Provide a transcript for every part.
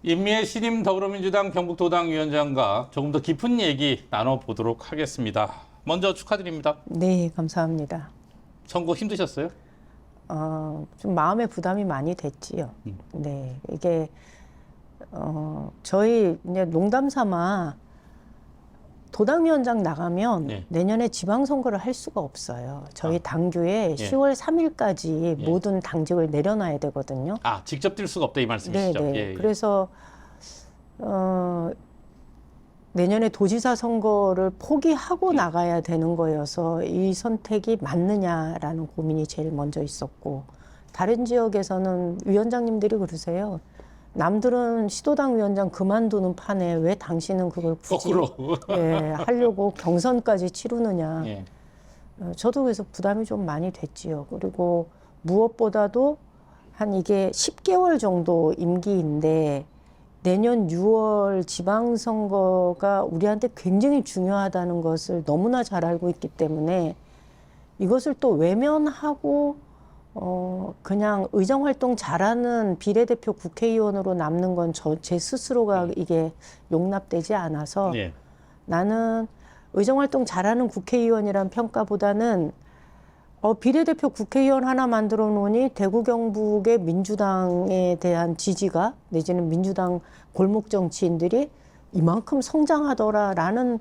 임미애 신임 더불어민주당 경북도당위원장과 조금 더 깊은 얘기 나눠보도록 하겠습니다. 먼저 축하드립니다. 네, 감사합니다. 선거 힘드셨어요? 좀 마음의 부담이 많이 됐지요. 네, 이게 저희 이제 농담 삼아 도당위원장 나가면 예. 내년에 지방선거를 할 수가 없어요. 저희 아. 당규에 예. 10월 3일까지 예. 모든 당직을 내려놔야 되거든요. 아, 직접 뛸 수가 없다 이 말씀이시죠? 네, 네. 예, 예. 그래서 내년에 도지사 선거를 포기하고 나가야 되는 거여서 이 선택이 맞느냐라는 고민이 제일 먼저 있었고, 다른 지역에서는 위원장님들이 그러세요. 남들은 시도당 위원장 그만두는 판에 왜 당신은 그걸 굳이 거꾸로. 하려고 경선까지 치르느냐. 예. 저도 그래서 부담이 좀 많이 됐지요. 그리고 무엇보다도 한 이게 10개월 정도 임기인데 내년 6월 지방선거가 우리한테 굉장히 중요하다는 것을 너무나 잘 알고 있기 때문에 이것을 또 외면하고 그냥 의정활동 잘하는 비례대표 국회의원으로 남는 건 제 스스로가 이게 용납되지 않아서 예. 나는 의정활동 잘하는 국회의원이란 평가보다는 비례대표 국회의원 하나 만들어 놓으니 대구 경북의 민주당에 대한 지지가 내지는 민주당 골목 정치인들이 이만큼 성장하더라라는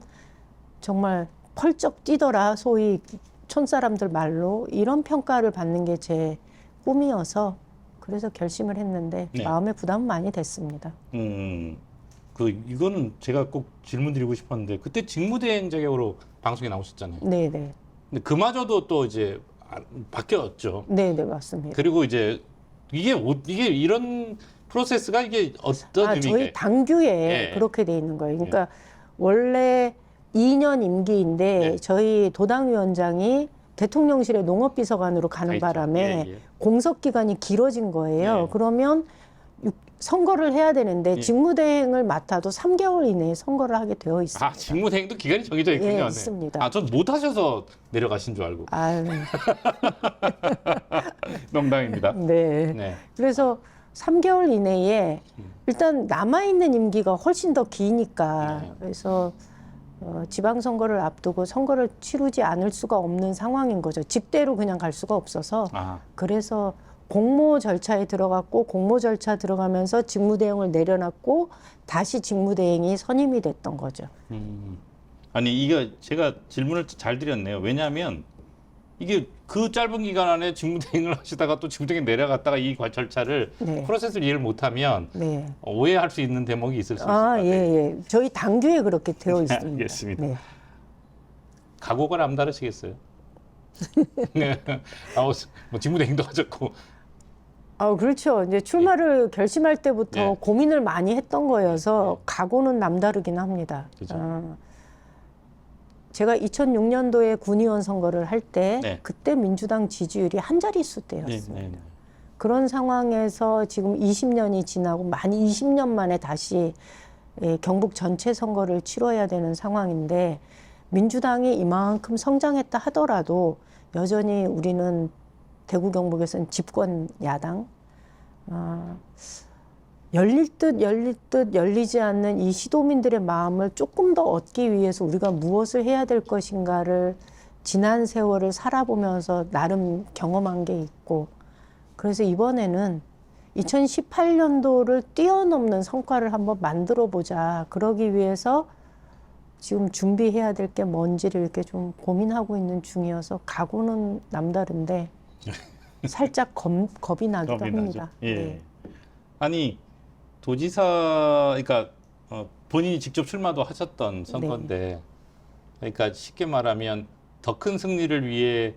정말 펄쩍 뛰더라 소위 촌사람들 말로 이런 평가를 받는 게 제 꿈이어서 그래서 결심을 했는데 네. 마음의 부담은 많이 됐습니다. 이거는 제가 꼭 질문 드리고 싶었는데 그때 직무대행 자격으로 방송에 나오셨잖아요. 네네. 근데 그마저도 또 이제 바뀌었죠. 네네 맞습니다. 그리고 이제 이게 이런 프로세스가 이게 어떤 의미인가요? 저희 당규에 예. 그렇게 돼 있는 거예요. 그러니까 원래 2년 임기인데 예. 저희 도당위원장이 대통령실의 농업비서관으로 가는 있죠. 바람에 예, 예. 공석기간이 길어진 거예요. 예. 그러면 선거를 해야 되는데 예. 직무대행을 맡아도 3개월 이내에 선거를 하게 되어 있습니다. 아, 직무대행도 기간이 정해져 있군요. 예, 네. 있습니다. 아, 전 못하셔서 내려가신 줄 알고. 아유, 농담입니다. 네. 네. 그래서 3개월 이내에 일단 남아있는 임기가 훨씬 더 기니까 네. 그래서 지방선거를 앞두고 선거를 치르지 않을 수가 없는 상황인 거죠. 직대로 그냥 갈 수가 없어서 아, 그래서 공모 절차에 들어갔고 공모 절차 들어가면서 직무대행을 내려놨고 다시 직무대행이 선임이 됐던 거죠. 아니 이거 제가 질문을 잘 드렸네요. 왜냐하면 이게 그 짧은 기간 안에 직무대행을 하시다가 또 직무대행 내려갔다가 이 절차를 네. 프로세스를 이해를 못하면 네. 오해할 수 있는 대목이 있을 수 있을 것 같아요. 예. 저희 당규에 그렇게 되어 있습니다. 알겠습니다. 네. 각오가 남다르시겠어요? 네. 뭐 직무대행도 하셨고. 그렇죠. 이제 출마를 결심할 때부터 예. 고민을 많이 했던 거여서 각오는 남다르긴 합니다. 그죠. 제가 2006년도에 군의원 선거를 할 때 네. 그때 민주당 지지율이 한 자릿수 네, 대였습니다. 네, 네. 그런 상황에서 지금 20년이 지나고 만 20년 만에 다시 경북 전체 선거를 치러야 되는 상황인데 민주당이 이만큼 성장했다 하더라도 여전히 우리는 대구 경북에서는 집권 야당 열릴 듯 열리지 않는 이 시도민들의 마음을 조금 더 얻기 위해서 우리가 무엇을 해야 될 것인가를 지난 세월을 살아보면서 나름 경험한 게 있고 그래서 이번에는 2018년도를 뛰어넘는 성과를 한번 만들어 보자. 그러기 위해서 지금 준비해야 될 게 뭔지를 이렇게 좀 고민하고 있는 중이어서 각오는 남다른데 살짝 겁이 나기도 겁이 나죠. 합니다. 예. 네. 아니 도지사 그러니까 본인이 직접 출마도 하셨던 선거인데 그러니까 쉽게 말하면 더 큰 승리를 위해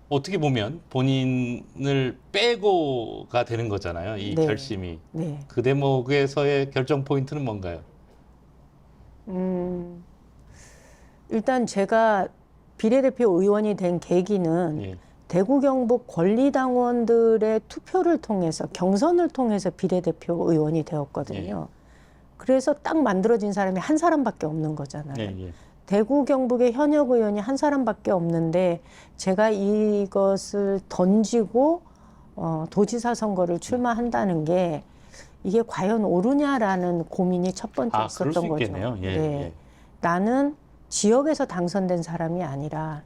어떻게 보면 본인을 빼고가 되는 거잖아요. 이 네. 결심이. 네. 그 대목에서의 결정 포인트는 뭔가요? 일단 제가 비례대표 의원이 된 계기는 예. 대구 경북 권리당원들의 투표를 통해서 경선을 통해서 비례대표 의원이 되었거든요. 그래서 딱 만들어진 사람이 한 사람밖에 없는 거잖아요. 예. 대구 경북의 현역 의원이 한 사람밖에 없는데 제가 이것을 던지고 도지사 선거를 출마한다는 게 이게 과연 옳으냐라는 고민이 첫 번째 그럴 있었던 수 거죠. 있겠네요. 예, 네. 예. 나는 지역에서 당선된 사람이 아니라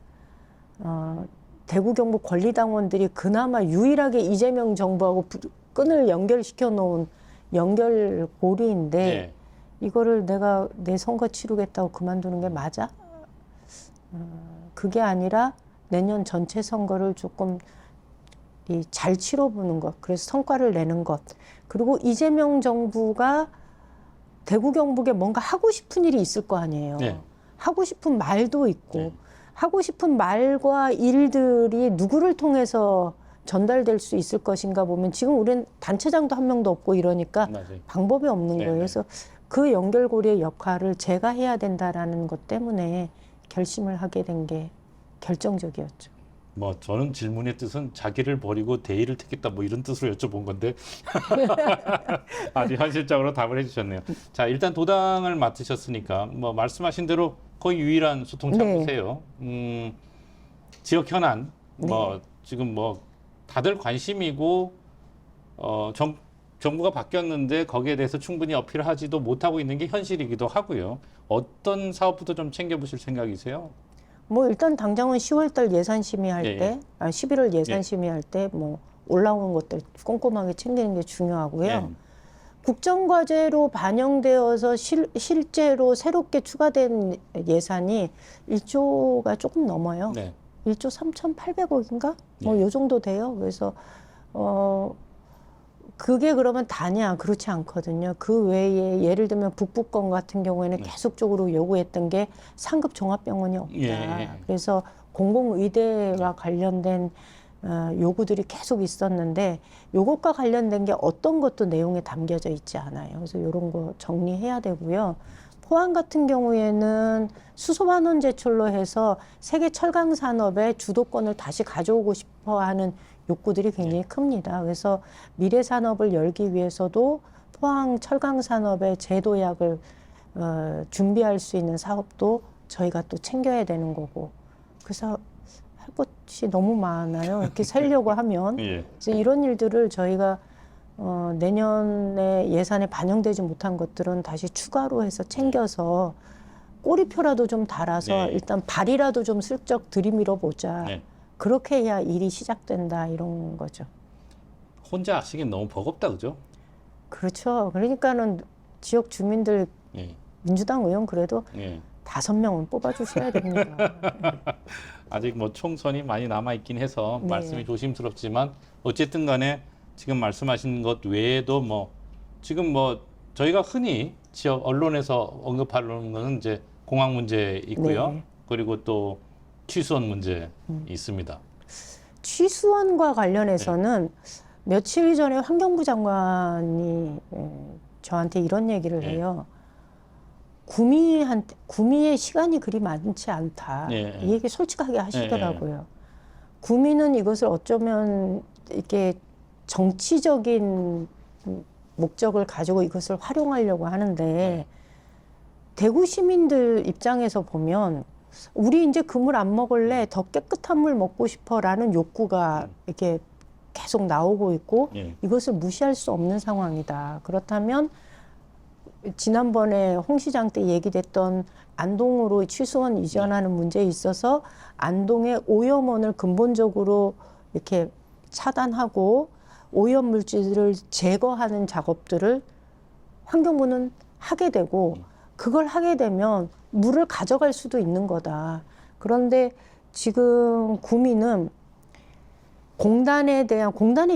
대구 경북 권리당원들이 그나마 유일하게 이재명 정부하고 끈을 연결시켜 놓은 연결고리인데 예. 이거를 내가 내 선거 치르겠다고 그만두는 게 맞아? 그게 아니라 내년 전체 선거를 조금 잘 치러보는 것, 그래서 성과를 내는 것, 그리고 이재명 정부가 대구 경북에 뭔가 하고 싶은 일이 있을 거 아니에요. 네. 하고 싶은 말도 있고 네. 하고 싶은 말과 일들이 누구를 통해서 전달될 수 있을 것인가 보면 지금 우리는 단체장도 한 명도 없고 이러니까 맞아요. 방법이 없는 네, 거예요. 네. 그래서 그 연결고리의 역할을 제가 해야 된다라는 것 때문에 결심을 하게 된 게 결정적이었죠. 뭐 저는 질문의 뜻은 자기를 버리고 대의를 택했다 뭐 이런 뜻으로 여쭤본 건데 아주 현실적으로 답을 해주셨네요. 자, 일단 도당을 맡으셨으니까 뭐 말씀하신 대로 거의 유일한 소통 창구세요. 지역 현안 뭐 지금 뭐 다들 관심이고 정부가 바뀌었는데 거기에 대해서 충분히 어필하지도 못하고 있는 게 현실이기도 하고요. 어떤 사업부터 좀 챙겨보실 생각이세요? 뭐 일단 당장은 10월달 예산 심의할 예, 때, 11월 예산 예. 심의할 때 뭐 올라오는 것들 꼼꼼하게 챙기는 게 중요하고요. 예. 국정과제로 반영되어서 실제로 새롭게 추가된 예산이 1조가 조금 넘어요. 네. 1조 3,800억인가? 뭐 네. 요 정도 돼요. 그래서 그게 그러면 다냐? 그렇지 않거든요. 그 외에 예를 들면 북부권 같은 경우에는 계속적으로 요구했던 게 상급 종합병원이 없다. 예. 그래서 공공의대와 관련된 요구들이 계속 있었는데 요것과 관련된 게 어떤 것도 내용에 담겨져 있지 않아요. 그래서 이런 거 정리해야 되고요. 포항 같은 경우에는 수소환원 제철로 해서 세계 철강 산업의 주도권을 다시 가져오고 싶어 하는 욕구들이 굉장히 큽니다. 그래서 미래 산업을 열기 위해서도 포항 철강 산업의 제도약을 준비할 수 있는 사업도 저희가 또 챙겨야 되는 거고. 그래서 할 것이 너무 많아요. 이렇게 살려고 하면. 예. 그래서 이런 일들을 저희가 내년에 예산에 반영되지 못한 것들은 다시 추가로 해서 챙겨서 꼬리표라도 좀 달아서 네. 일단 발이라도 좀 슬쩍 들이밀어 보자. 네. 그렇게 해야 일이 시작된다 이런 거죠. 혼자 하시긴 너무 버겁다, 그죠? 그렇죠. 그러니까는 지역 주민들 예. 민주당 의원 그래도 예. 5명은 뽑아주셔야 됩니다. 아직 뭐 총선이 많이 남아 있긴 해서 네. 말씀이 조심스럽지만 어쨌든 간에 지금 말씀하신 것 외에도 뭐 지금 뭐 저희가 흔히 지역 언론에서 언급하는 거는 이제 공항 문제 있고요. 네. 그리고 또 취수원 문제 있습니다. 취수원과 관련해서는 며칠 전에 환경부 장관이 저한테 이런 얘기를 네. 해요. 구미의 시간이 그리 많지 않다. 네. 이 얘기 솔직하게 하시더라고요. 구미는 이것을 어쩌면 이렇게 정치적인 목적을 가지고 이것을 활용하려고 하는데 대구 시민들 입장에서 보면 우리 이제 그물 안 먹을래, 더 깨끗한 물 먹고 싶어라는 욕구가 이렇게 계속 나오고 있고 예. 이것을 무시할 수 없는 상황이다. 그렇다면 지난번에 홍 시장 때 얘기됐던 안동으로 취수원 이전하는 문제에 있어서 안동의 오염원을 근본적으로 이렇게 차단하고 오염 물질을 제거하는 작업들을 환경부는 하게 되고 그걸 하게 되면 물을 가져갈 수도 있는 거다. 그런데 지금 구미는 공단의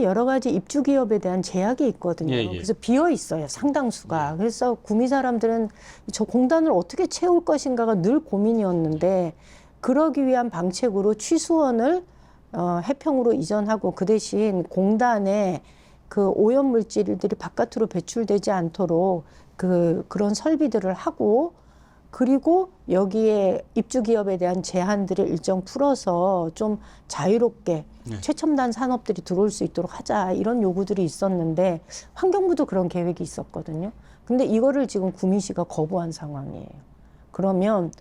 여러 가지 입주 기업에 대한 제약이 있거든요. 예, 예. 그래서 비어 있어요, 상당수가. 그래서 구미 사람들은 저 공단을 어떻게 채울 것인가가 늘 고민이었는데 그러기 위한 방책으로 취수원을 해평으로 이전하고 그 대신 공단에 그 오염 물질들이 바깥으로 배출되지 않도록 그런 설비들을 하고 그리고 여기에 입주 기업에 대한 제한들을 일정 풀어서 좀 자유롭게 최첨단 산업들이 들어올 수 있도록 하자 이런 요구들이 있었는데 환경부도 그런 계획이 있었거든요. 근데 이거를 지금 구미시가 거부한 상황이에요. 그러면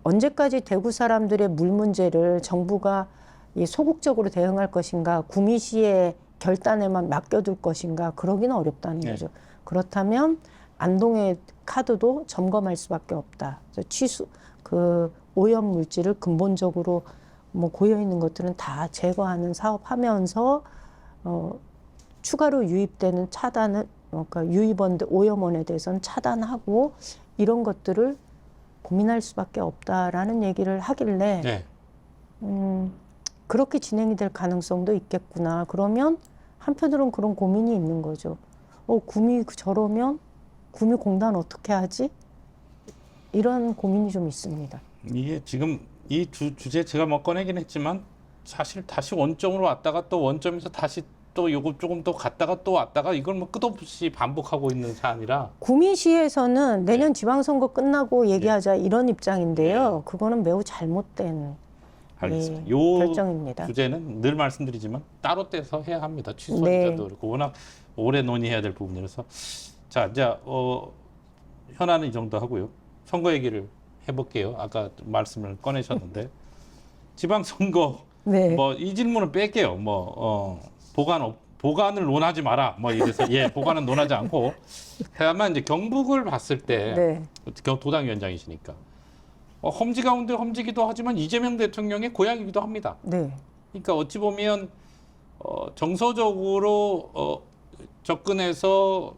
언제까지 대구 사람들의 물 문제를 정부가 소극적으로 대응할 것인가, 구미시의 결단에만 맡겨둘 것인가? 그러기는 어렵다는 네. 거죠. 그렇다면 안동의 카드도 점검할 수밖에 없다. 그래서 그 오염 물질을 근본적으로 뭐 고여 있는 것들은 다 제거하는 사업하면서 추가로 유입되는 차단은 그러니까 유입원들 오염원에 대해서는 차단하고 이런 것들을 고민할 수밖에 없다라는 얘기를 하길래 네. 그렇게 진행이 될 가능성도 있겠구나. 그러면 한편으로는 그런 고민이 있는 거죠. 구미 저러면 구미공단 어떻게 하지? 이런 고민이 좀 있습니다. 이게 지금 이 주제 제가 뭐 꺼내긴 했지만 사실 다시 원점으로 왔다가 또 원점에서 다시 또 요거 조금 더 갔다가 또 왔다가 이걸 뭐 끝없이 반복하고 있는 사안이라 구미시에서는 내년 지방선거 끝나고 얘기하자 이런 입장인데요. 네. 그거는 매우 잘못된 알겠습니다. 예, 요 결정입니다. 주제는 늘 말씀드리지만 따로 떼서 해야 합니다. 취소자도 그렇고 워낙 오래 논의해야 될 부분이라서 자 이제 현안은 이 정도 하고요. 선거 얘기를 해볼게요. 아까 말씀을 꺼내셨는데 지방선거 네. 뭐 이 질문은 뺄게요. 보관을 논하지 마라. 뭐 이래서 보관은 논하지 않고 다만 이제 경북을 봤을 때 네. 도당위원장이시니까 험지 가운데 험지기도 하지만 이재명 대통령의 고향이기도 합니다. 네. 그러니까 어찌 보면 정서적으로 접근해서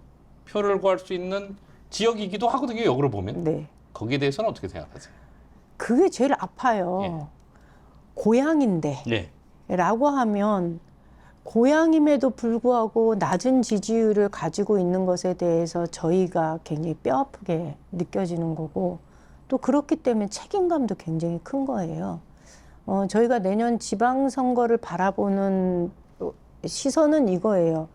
표를 구할 수 있는 지역이기도 하거든요. 역으로 보면. 네. 거기에 대해서는 어떻게 생각하세요? 그게 제일 아파요. 예. 고향인데 네. 라고 하면 고향임에도 불구하고 낮은 지지율을 가지고 있는 것에 대해서 저희가 굉장히 뼈아프게 느껴지는 거고 또 그렇기 때문에 책임감도 굉장히 큰 거예요. 저희가 내년 지방선거를 바라보는 시선은 이거예요.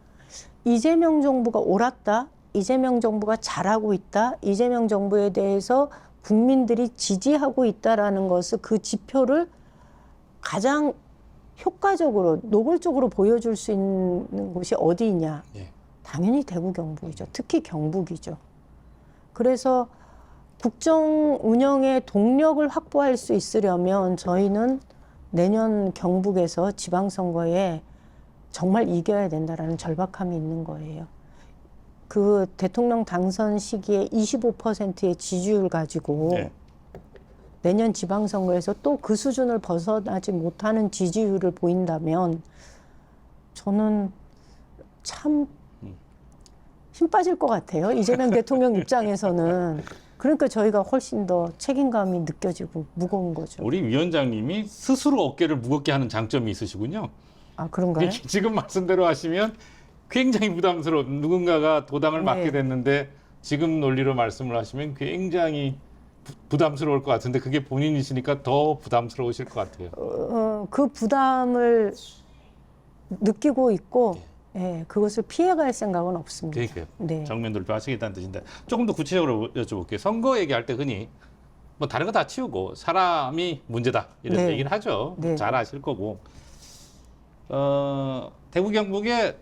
이재명 정부가 옳았다. 이재명 정부가 잘하고 있다. 이재명 정부에 대해서 국민들이 지지하고 있다라는 것을 그 지표를 가장 효과적으로 노골적으로 보여줄 수 있는 곳이 어디냐? 예. 당연히 대구 경북이죠. 특히 경북이죠. 그래서 국정 운영의 동력을 확보할 수 있으려면 저희는 내년 경북에서 지방선거에 정말 이겨야 된다라는 절박함이 있는 거예요. 그 대통령 당선 시기에 25%의 지지율 가지고 네. 내년 지방선거에서 또 그 수준을 벗어나지 못하는 지지율을 보인다면 저는 참 힘 빠질 것 같아요. 이재명 대통령 입장에서는. 그러니까 저희가 훨씬 더 책임감이 느껴지고 무거운 거죠. 우리 위원장님이 스스로 어깨를 무겁게 하는 장점이 있으시군요. 아, 그런가요? 지금 말씀대로 하시면 굉장히 부담스러운 누군가가 도당을 네. 맡게 됐는데 지금 논리로 말씀을 하시면 굉장히 부담스러울 것 같은데 그게 본인이시니까 더 부담스러우실 것 같아요. 그 부담을 느끼고 있고 그것을 피해갈 생각은 없습니다. 그러니까요. 네. 정면 돌파하시겠다는 뜻인데 조금 더 구체적으로 여쭤볼게요. 선거 얘기할 때 흔히 뭐 다른 거 다 치우고 사람이 문제다 이런 네. 얘기를 하죠. 네. 잘 아실 거고 대구 경북에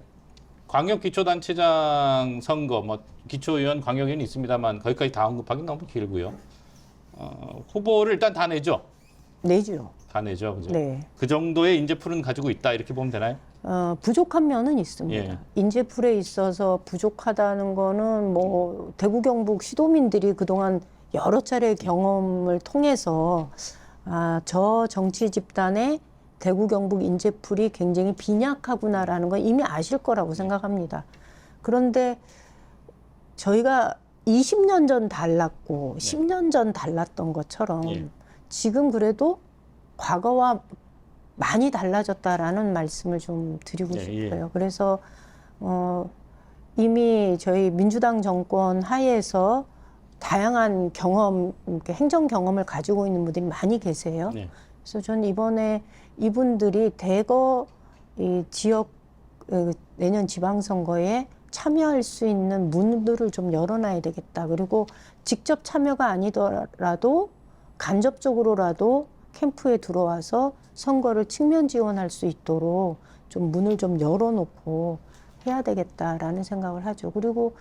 광역기초단체장 선거 뭐 기초의원 광역의원이 있습니다만 거기까지 다 언급하기 너무 길고요. 후보를 일단 다 내죠. 내죠. 다 내죠. 그죠? 네. 그 정도의 인재풀은 가지고 있다 이렇게 보면 되나요? 부족한 면은 있습니다. 예. 인재풀에 있어서 부족하다는 거는 뭐 대구 경북 시도민들이 그동안 여러 차례 경험을 통해서 저 정치 집단의 대구 경북 인재풀이 굉장히 빈약하구나라는 건 이미 아실 거라고 생각합니다. 그런데 저희가 20년 전 달랐고 10년 전 달랐던 것처럼 예. 지금 그래도 과거와 많이 달라졌다라는 말씀을 좀 드리고 예, 싶어요. 그래서 이미 저희 민주당 정권 하에서 다양한 경험, 이렇게 행정 경험을 가지고 있는 분들이 많이 계세요. 네. 그래서 저는 이번에 이분들이 대거 이 지역 내년 지방선거에 참여할 수 있는 문들을 좀 열어놔야 되겠다. 그리고 직접 참여가 아니더라도 간접적으로라도 캠프에 들어와서 선거를 측면 지원할 수 있도록 좀 문을 좀 열어놓고 해야 되겠다라는 생각을 하죠. 그리고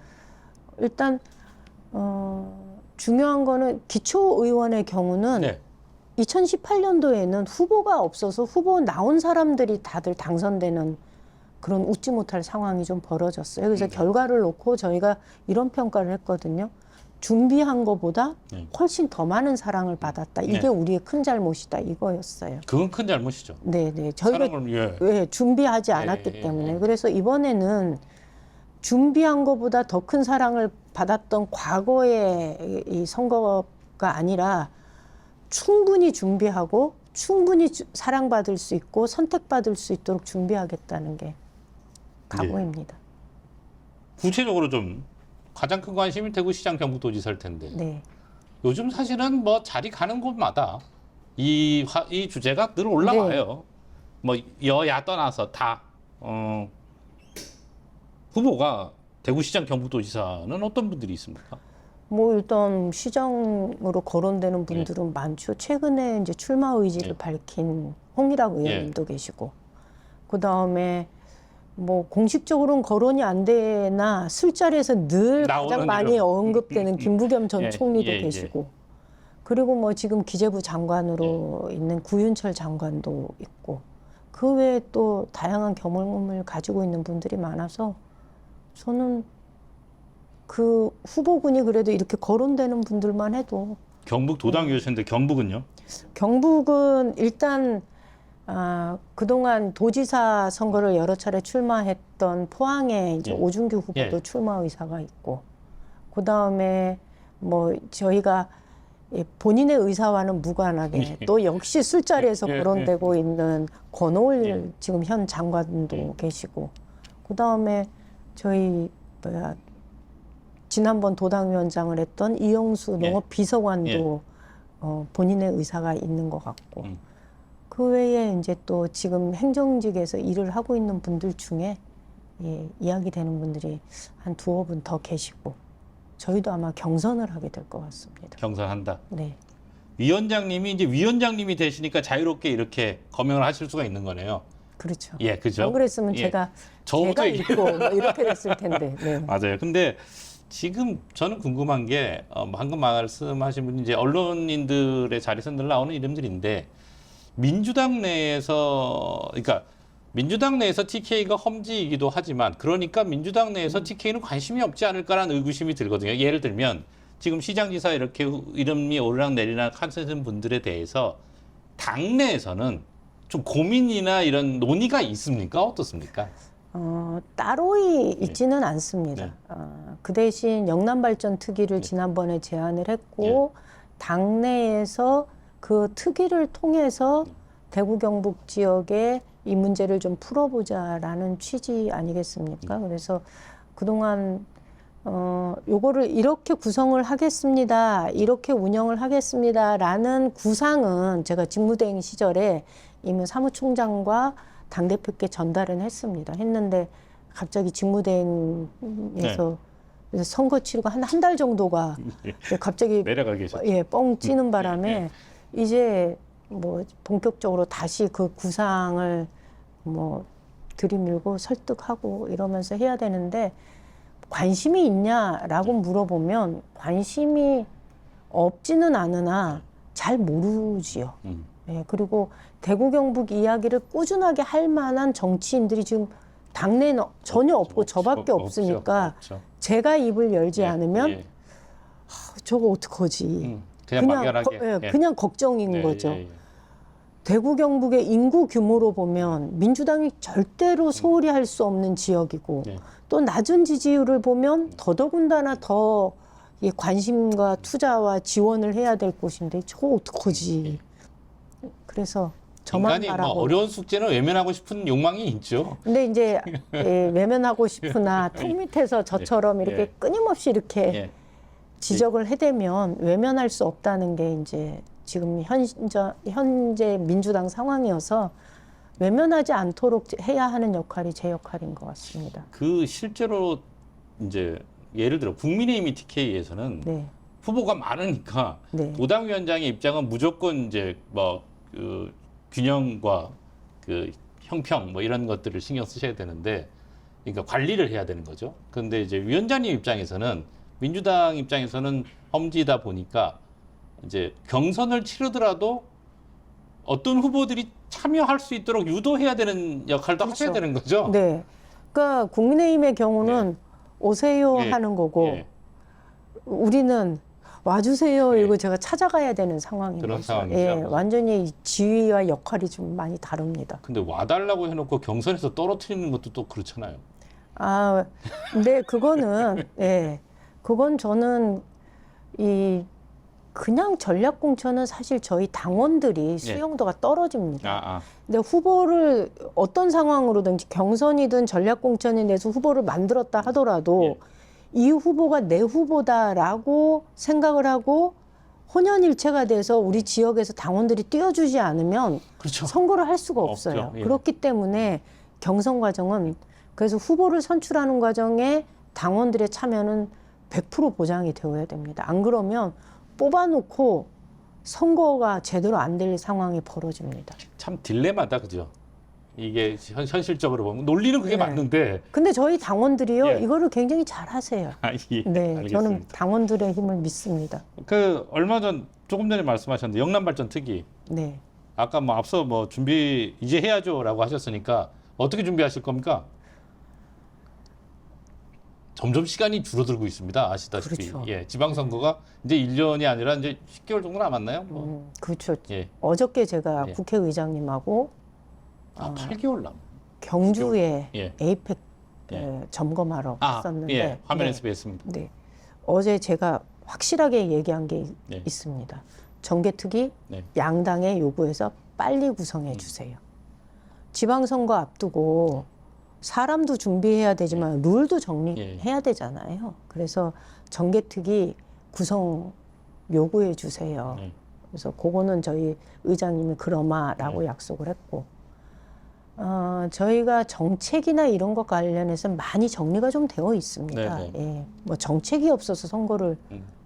일단 중요한 거는 기초의원의 경우는 네. 2018년도에는 후보가 없어서 후보 나온 사람들이 다들 당선되는 그런 웃지 못할 상황이 좀 벌어졌어요. 그래서 결과를 놓고 저희가 이런 평가를 했거든요. 준비한 것보다 훨씬 더 많은 사랑을 받았다. 이게 네. 우리의 큰 잘못이다. 이거였어요. 그건 큰 잘못이죠. 네네. 저희가 사랑을 왜 준비하지 않았기 때문에. 그래서 이번에는 준비한 것보다 더 큰 사랑을 받았던 과거의 이 선거가 아니라 충분히 준비하고 충분히 사랑받을 수 있고 선택받을 수 있도록 준비하겠다는 게 각오입니다. 구체적으로 좀 가장 큰 관심이 대구시장 경북도지사일 텐데 네. 요즘 사실은 뭐 자리 가는 곳마다 이 주제가 늘 올라와요. 뭐 여야 떠나서 다 후보가 대구시장 경북도지사는 어떤 분들이 있습니까? 뭐 일단 시장으로 거론되는 분들은 많죠. 최근에 이제 출마 의지를 밝힌 홍일학 의원님도 계시고, 그 다음에 뭐 공식적으로는 거론이 안 되나 술자리에서 늘 가장 많이 이름. 언급되는 김부겸 전 예, 총리도 예, 예. 계시고, 그리고 뭐 지금 기재부 장관으로 있는 구윤철 장관도 있고, 그 외에 또 다양한 경험을 가지고 있는 분들이 많아서 저는 그 후보군이 그래도 이렇게 거론되는 분들만 해도 경북 도당위원장인데 경북은요? 경북은 일단 그동안 도지사 선거를 여러 차례 출마했던 포항에 이제 오준규 후보도 출마 의사가 있고, 그 다음에 뭐 저희가 본인의 의사와는 무관하게 또 역시 술자리에서 거론되고 있는 권오을 지금 현 장관도 계시고, 그 다음에 저희 지난번 도당위원장을 했던 이영수 농업비서관도 본인의 의사가 있는 것 같고, 그 외에 이제 또 지금 행정직에서 일을 하고 있는 분들 중에 이야기되는 분들이 한 두어 분 더 계시고, 저희도 아마 경선을 하게 될 것 같습니다. 경선한다. 네. 위원장님이 이제 위원장님이 되시니까 자유롭게 이렇게 거명을 하실 수가 있는 거네요. 그렇죠. 예, 그죠? 안 그랬으면 제가 있고 뭐 이렇게 됐을 텐데. 네. 맞아요. 근데 지금 저는 궁금한 게 방금 말씀하신 분이 이제 언론인들의 자리에서 늘 나오는 이름들인데 민주당 내에서 그러니까 민주당 내에서 TK가 험지이기도 하지만 그러니까 민주당 내에서 TK는 관심이 없지 않을까라는 의구심이 들거든요. 예를 들면 지금 시장지사 이렇게 이름이 오르락내리락 하시는 분들에 대해서 당내에서는 좀 고민이나 이런 논의가 있습니까? 어떻습니까? 따로 있지는 않습니다. 그 대신 영남발전 특위를 지난번에 제안을 했고 당내에서 그 특위를 통해서 대구 경북 지역에 이 문제를 좀 풀어보자라는 취지 아니겠습니까? 그래서 그동안 요거를 이렇게 구성을 하겠습니다, 이렇게 운영을 하겠습니다라는 구상은 제가 직무대행 시절에 이미 사무총장과 당대표께 전달은 했는데 갑자기 직무대행에서 선거 치르고 한 달 정도가 갑자기 내려가 계셨죠. 뻥 찌는 바람에 이제 뭐 본격적으로 다시 그 구상을 뭐 들이밀고 설득하고 이러면서 해야 되는데, 관심이 있냐라고 물어보면 관심이 없지는 않으나 잘 모르지요. 그리고 대구 경북 이야기를 꾸준하게 할 만한 정치인들이 지금 당내에는 전혀 없고 저밖에 없으니까 없죠. 제가 입을 열지 않으면 저거 어떡하지. 그냥 막연하게 그냥 걱정인 거죠. 대구 경북의 인구 규모로 보면 민주당이 절대로 소홀히 할 수 없는 지역이고 또 낮은 지지율을 보면 더더군다나 더 관심과 투자와 지원을 해야 될 곳인데 저거 어떡하지. 그래서 저만 인간이 말하고. 뭐 어려운 숙제는 외면하고 싶은 욕망이 있죠. 근데 이제 외면하고 싶으나 턱 밑에서 저처럼 이렇게 끊임없이 이렇게 지적을 해대면 외면할 수 없다는 게 이제 지금 현재 민주당 상황이어서 외면하지 않도록 해야 하는 역할이 제 역할인 것 같습니다. 그 실제로 이제 예를 들어 국민의힘 TK에서는 후보가 많으니까 도당위원장의 입장은 무조건 이제 뭐 그 균형과 그 형평 뭐 이런 것들을 신경 쓰셔야 되는데, 그러니까 관리를 해야 되는 거죠. 그런데 이제 위원장님 입장에서는 민주당 입장에서는 험지다 보니까 이제 경선을 치르더라도 어떤 후보들이 참여할 수 있도록 유도해야 되는 역할도 그렇죠. 하셔야 되는 거죠. 네. 그러니까 국민의힘의 경우는 오세요 예. 하는 거고 예. 우리는 와주세요 예. 이거 제가 찾아가야 되는 상황인 그런 거죠. 상황이죠. 예, 완전히 지위와 역할이 좀 많이 다릅니다. 근데 와달라고 해놓고 경선에서 떨어뜨리는 것도 또 그렇잖아요. 아, 근데 그거는 예, 그건 저는 이 그냥 전략공천은 사실 저희 당원들이 수용도가 떨어집니다. 아, 아. 근데 후보를 어떤 상황으로든지 경선이든 전략공천이 내서 후보를 만들었다 하더라도 예. 이 후보가 내 후보다라고 생각을 하고 혼연일체가 돼서 우리 지역에서 당원들이 띄워주지 않으면 그렇죠. 선거를 할 수가 없어요. 없죠. 예. 그렇기 때문에 경선 과정은 그래서 후보를 선출하는 과정에 당원들의 참여는 100% 보장이 되어야 됩니다. 안 그러면 뽑아놓고 선거가 제대로 안 될 상황이 벌어집니다. 참 딜레마다 그죠. 이게 현실적으로 보면 논리는 그게 네. 맞는데. 근데 저희 당원들이요 예. 이거를 굉장히 잘 하세요. 아, 예. 네, 알겠습니다. 저는 당원들의 힘을 믿습니다. 그 얼마 전 조금 전에 말씀하셨는데 영남발전 특위. 네. 아까 뭐 앞서 뭐 준비 이제 해야죠라고 하셨으니까 어떻게 준비하실 겁니까? 점점 시간이 줄어들고 있습니다. 아시다시피. 그렇죠. 예, 지방선거가 이제 1년이 아니라 이제 10개월 정도 남았나요? 뭐. 그렇죠. 예. 어저께 제가 예. 국회의장님하고 아, 8개월 남. 경주에 예. 에이펙 예. 점검하러 갔었는데 예. 화면에서 네. 뵀습니다. 네. 어제 제가 확실하게 얘기한 게 네. 있습니다. 정개특위 네. 양당의 요구에서 빨리 구성해 주세요. 지방선거 앞두고 사람도 준비해야 되지만 룰도 정리해야 되잖아요. 그래서 정개특위 구성 요구해 주세요. 네. 그래서 그거는 저희 의장님이 그러마라고 약속을 했고 저희가 정책이나 이런 것 관련해서 많이 정리가 좀 되어 있습니다. 네, 예, 뭐 정책이 없어서 선거를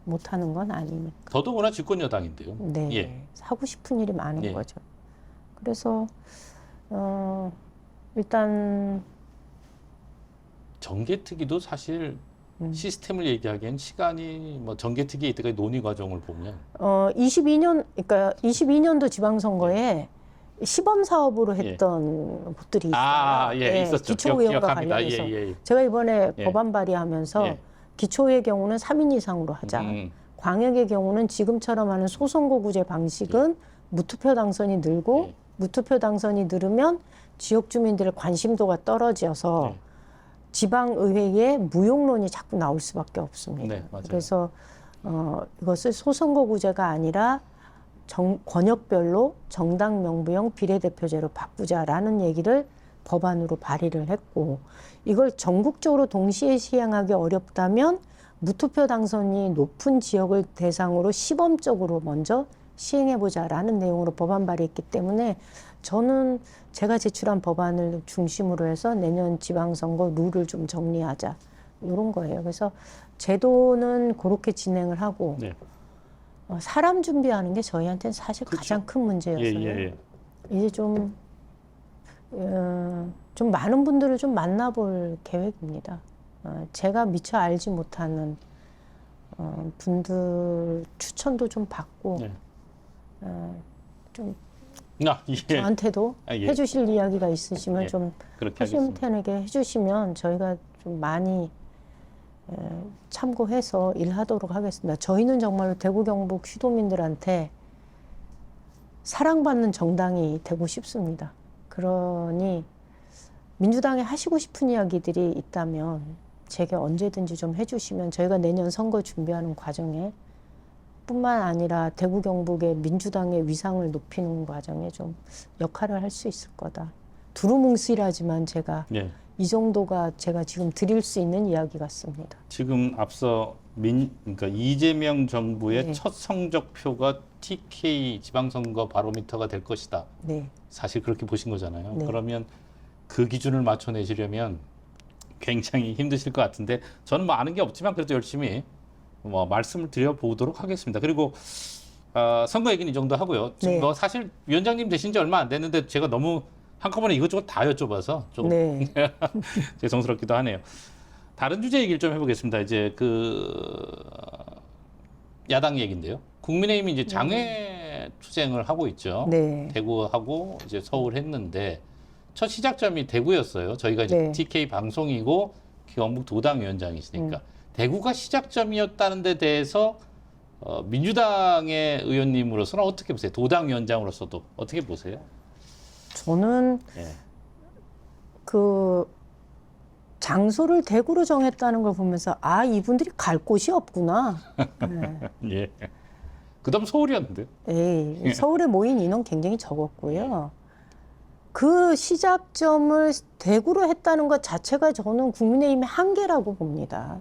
못 하는 건 아니니까. 더더구나 집권 여당인데요. 네, 예. 하고 싶은 일이 많은 예. 거죠. 그래서 일단 정개특위도 사실 시스템을 얘기하기엔 시간이 뭐 정개특위 이때까지 논의 과정을 보면 22년 그러니까 22년도 지방선거에 시범 사업으로 했던 곳들이 있어요. 아, 예, 있었죠. 기초의원과 기억합니다. 관련해서 예. 제가 이번에 예. 법안 발의하면서 예. 기초의 경우는 3인 이상으로 하자. 광역의 경우는 지금처럼 하는 소선거구제 방식은 무투표 당선이 늘고 예. 무투표 당선이 늘으면 지역 주민들의 관심도가 떨어져서 네. 지방의회에 무용론이 자꾸 나올 수밖에 없습니다. 네, 맞아요. 그래서 이것을 소선거구제가 아니라 권역별로 정당 명부형 비례대표제로 바꾸자라는 얘기를 법안으로 발의를 했고 이걸 전국적으로 동시에 시행하기 어렵다면 무투표 당선이 높은 지역을 대상으로 시범적으로 먼저 시행해보자라는 내용으로 법안 발의했기 때문에 저는 제가 제출한 법안을 중심으로 해서 내년 지방선거 룰을 좀 정리하자 이런 거예요. 그래서 제도는 그렇게 진행을 하고 네. 사람 준비하는 게 저희한테는 사실 그렇죠. 가장 큰 문제였어요. 예. 이제 좀 많은 분들을 좀 만나볼 계획입니다. 제가 미처 알지 못하는 분들 추천도 좀 받고 네. 좀 예. 저한테도 예. 해주실 이야기가 있으시면 예. 좀 그렇게 하겠습니다. 허심탄회하게 해주시면 저희가 좀 많이 참고해서 일하도록 하겠습니다. 저희는 정말로 대구 경북 시도민들한테 사랑받는 정당이 되고 싶습니다. 그러니 민주당에 하시고 싶은 이야기들이 있다면 제게 언제든지 좀 해주시면 저희가 내년 선거 준비하는 과정에 뿐만 아니라 대구 경북의 민주당의 위상을 높이는 과정에 좀 역할을 할 수 있을 거다. 두루뭉실하지만 제가 예. 이 정도가 제가 지금 드릴 수 있는 이야기 같습니다. 지금 앞서 그러니까 이재명 정부의 네. 첫 성적표가 TK 지방선거 바로미터가 될 것이다. 네. 사실 그렇게 보신 거잖아요. 네. 그러면 그 기준을 맞춰내시려면 굉장히 힘드실 것 같은데 저는 뭐 아는 게 없지만 그래도 열심히 뭐 말씀을 드려보도록 하겠습니다. 그리고 선거 얘기는 이 정도 하고요. 지금 네. 뭐 사실 위원장님 되신 지 얼마 안 됐는데 제가 너무 한꺼번에 이것저것 다 여쭤봐서 좀 네. 죄송스럽기도 하네요. 다른 주제 얘기를 좀 해보겠습니다. 이제 그 야당 얘기인데요. 국민의힘이 이제 장외 장애 투쟁을 하고 있죠. 네. 대구하고 이제 서울 했는데 첫 시작점이 대구였어요. 저희가 이제 네. TK 방송이고 경북 도당위원장이시니까 대구가 시작점이었다는 데 대해서 민주당의 의원님으로서는 어떻게 보세요? 도당위원장으로서도 어떻게 보세요? 저는 예. 그 장소를 대구로 정했다는 걸 보면서 아, 이분들이 갈 곳이 없구나. 네. 예. 그다음 서울이었는데. 에이, 서울에 모인 인원 굉장히 적었고요. 그 시작점을 대구로 했다는 것 자체가 저는 국민의힘의 한계라고 봅니다.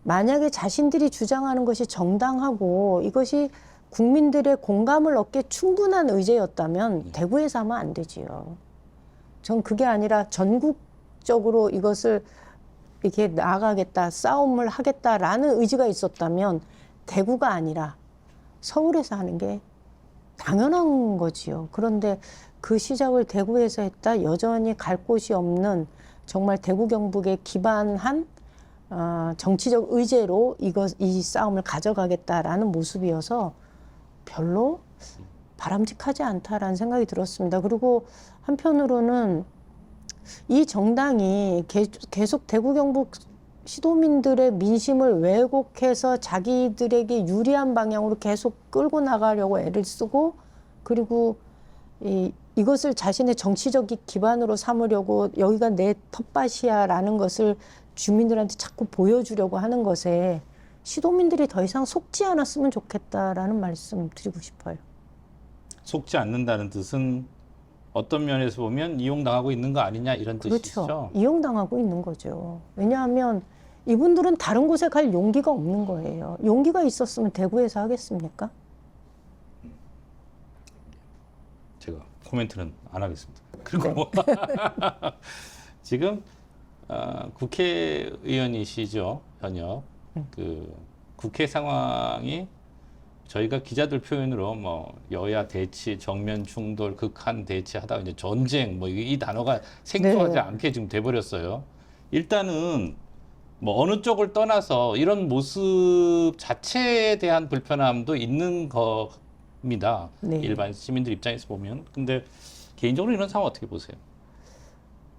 만약에 자신들이 주장하는 것이 정당하고 이것이 국민들의 공감을 얻기에 충분한 의제였다면 대구에서 하면 안 되지요. 전 그게 아니라 전국적으로 이것을 이렇게 나아가겠다, 싸움을 하겠다라는 의지가 있었다면 대구가 아니라 서울에서 하는 게 당연한 거지요. 그런데 그 시작을 대구에서 했다. 여전히 갈 곳이 없는 정말 대구 경북에 기반한 정치적 의제로 이 싸움을 가져가겠다라는 모습이어서 별로 바람직하지 않다라는 생각이 들었습니다. 그리고 한편으로는 이 정당이 계속 대구 경북 시도민들의 민심을 왜곡해서 자기들에게 유리한 방향으로 계속 끌고 나가려고 애를 쓰고 그리고 이것을 자신의 정치적 기반으로 삼으려고 여기가 내 텃밭이야라는 것을 주민들한테 자꾸 보여주려고 하는 것에 시도민들이 더 이상 속지 않았으면 좋겠다라는 말씀 드리고 싶어요. 속지 않는다는 뜻은 어떤 면에서 보면 이용당하고 있는 거 아니냐 이런 뜻이죠. 그렇죠. 이용당하고 있는 거죠. 왜냐하면 이분들은 다른 곳에 갈 용기가 없는 거예요. 용기가 있었으면 대구에서 하겠습니까? 제가 코멘트는 안 하겠습니다. 그리고 지금 국회의원이시죠, 현역. 그 국회 상황이 저희가 기자들 표현으로 뭐 여야 대치, 정면 충돌, 극한 대치하다가 이제 전쟁 뭐 이 단어가 생소하지 네. 않게 지금 돼버렸어요. 일단은 뭐 어느 쪽을 떠나서 이런 모습 자체에 대한 불편함도 있는 겁니다. 네. 일반 시민들 입장에서 보면. 근데 개인적으로 이런 상황 어떻게 보세요?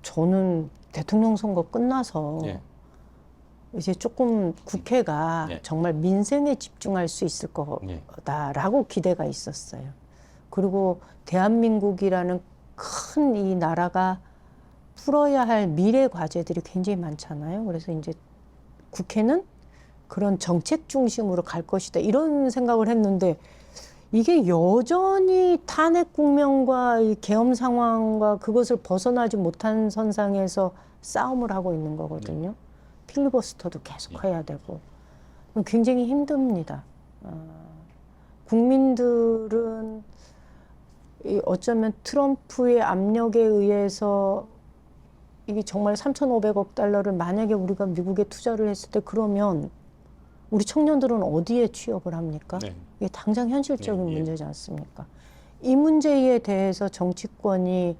저는 대통령 선거 끝나서 예. 이제 조금 국회가 예. 정말 민생에 집중할 수 있을 예. 거다라고 기대가 있었어요. 그리고 대한민국이라는 큰 이 나라가 풀어야 할 미래 과제들이 굉장히 많잖아요. 그래서 이제 국회는 그런 정책 중심으로 갈 것이다. 이런 생각을 했는데 이게 여전히 탄핵 국면과 이 계엄 상황과 그것을 벗어나지 못한 선상에서 싸움을 하고 있는 거거든요. 필리버스터도 계속 해야 되고 굉장히 힘듭니다. 국민들은 어쩌면 트럼프의 압력에 의해서 이게 정말 3,500억 달러를 만약에 우리가 미국에 투자를 했을 때 그러면 우리 청년들은 어디에 취업을 합니까? 네. 이게 당장 현실적인 예, 예. 문제지 않습니까? 이 문제에 대해서 정치권이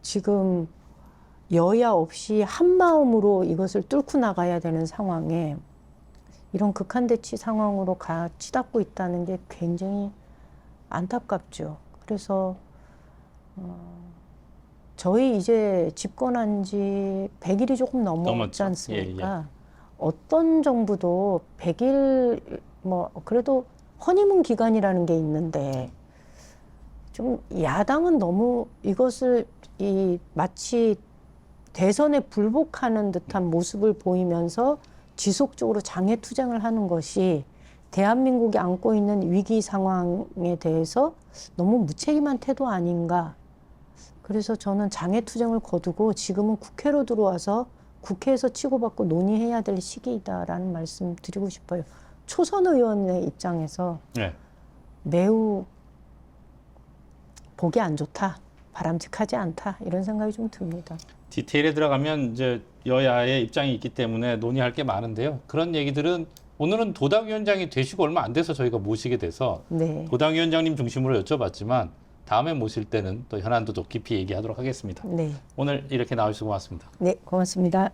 지금 여야 없이 한 마음으로 이것을 뚫고 나가야 되는 상황에 이런 극한대치 상황으로 치닫고 있다는 게 굉장히 안타깝죠. 그래서 저희 이제 집권한 지 100일이 조금 넘었지 넘었죠. 않습니까? 예, 예. 어떤 정부도 100일 뭐 그래도 허니문 기간이라는 게 있는데 좀 야당은 너무 이것을 마치 대선에 불복하는 듯한 모습을 보이면서 지속적으로 장애 투쟁을 하는 것이 대한민국이 안고 있는 위기 상황에 대해서 너무 무책임한 태도 아닌가. 그래서 저는 장애 투쟁을 거두고 지금은 국회로 들어와서 국회에서 치고받고 논의해야 될 시기이다라는 말씀 드리고 싶어요. 초선 의원의 입장에서 네. 매우 보기 안 좋다, 바람직하지 않다 이런 생각이 좀 듭니다. 디테일에 들어가면 이제 여야의 입장이 있기 때문에 논의할 게 많은데요. 그런 얘기들은 오늘은 도당위원장이 되시고 얼마 안 돼서 저희가 모시게 돼서 네. 도당위원장님 중심으로 여쭤봤지만 다음에 모실 때는 또 현안도 더 깊이 얘기하도록 하겠습니다. 네. 오늘 이렇게 나와주셔서 고맙습니다. 네, 고맙습니다.